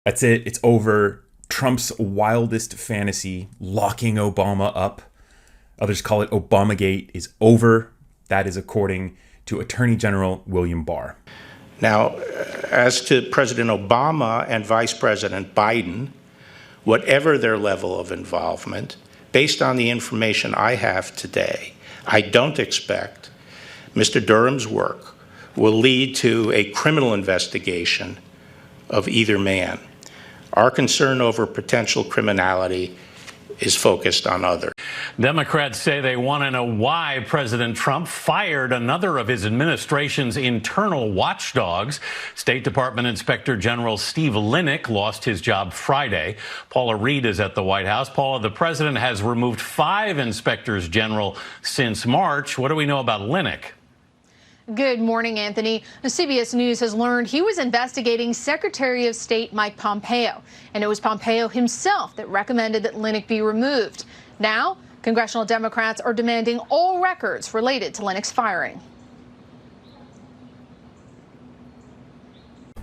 That's it. It's over. Trump's wildest fantasy, locking Obama up, others call it Obamagate, is over. That is according to Attorney General William Barr. Now, as to President Obama and Vice President Biden, whatever their level of involvement, based on the information I have today, I don't expect Mr. Durham's work will lead to a criminal investigation of either man. Our concern over potential criminality is focused on others. Democrats say they want to know why President Trump fired another of his administration's internal watchdogs. State Department Inspector General Steve Linick lost his job Friday. Paula Reed is at the White House. Paula, the president has removed 5 inspectors general since March. What do we know about Linick? Good morning, Anthony. CBS News has learned he was investigating Secretary of State Mike Pompeo, and it was Pompeo himself that recommended that Linick be removed. Now, congressional Democrats are demanding all records related to Linick's firing.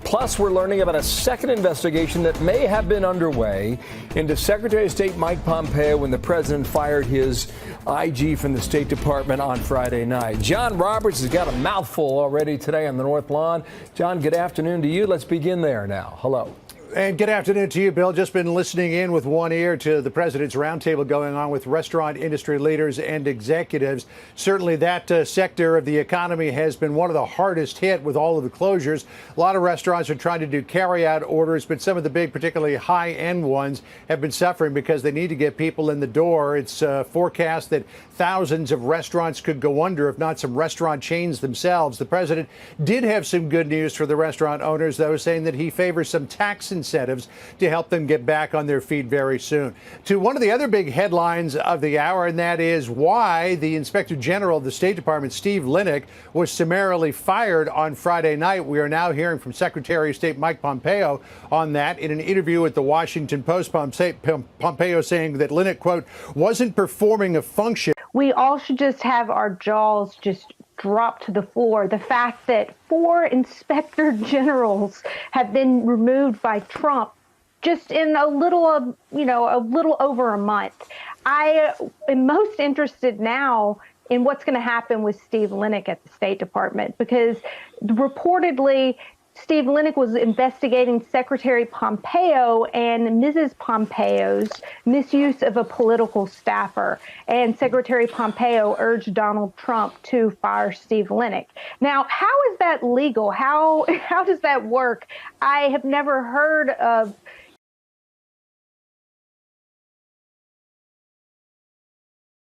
Plus, we're learning about a second investigation that may have been underway into Secretary of State Mike Pompeo when the president fired his IG from the State Department on Friday night. John Roberts has got a mouthful already today on the North Lawn. John, good afternoon to you. Let's begin there now. Hello. And good afternoon to you, Bill. Just been listening in with one ear to the president's roundtable going on with restaurant industry leaders and executives. Certainly that sector of the economy has been one of the hardest hit with all of the closures. A lot of restaurants are trying to do carry-out orders, but some of the big, particularly high-end ones, have been suffering because they need to get people in the door. It's forecast that thousands of restaurants could go under, if not some restaurant chains themselves. The president did have some good news for the restaurant owners, though, saying that he favors some tax incentives to help them get back on their feet very soon. To one of the other big headlines of the hour, and that is why the Inspector General of the State Department, Steve Linick, was summarily fired on Friday night. We are now hearing from Secretary of State Mike Pompeo on that. In an interview with the Washington Post, Pompeo saying that Linick, quote, wasn't performing a function. We all should just have our jaws just drop to the floor. The fact that 4 inspector generals have been removed by Trump just in a little over a month. I am most interested now in what's going to happen with Steve Linick at the State Department, because reportedly Steve Linick was investigating Secretary Pompeo and Mrs. Pompeo's misuse of a political staffer. And Secretary Pompeo urged Donald Trump to fire Steve Linick. Now, how is that legal? How does that work? I have never heard of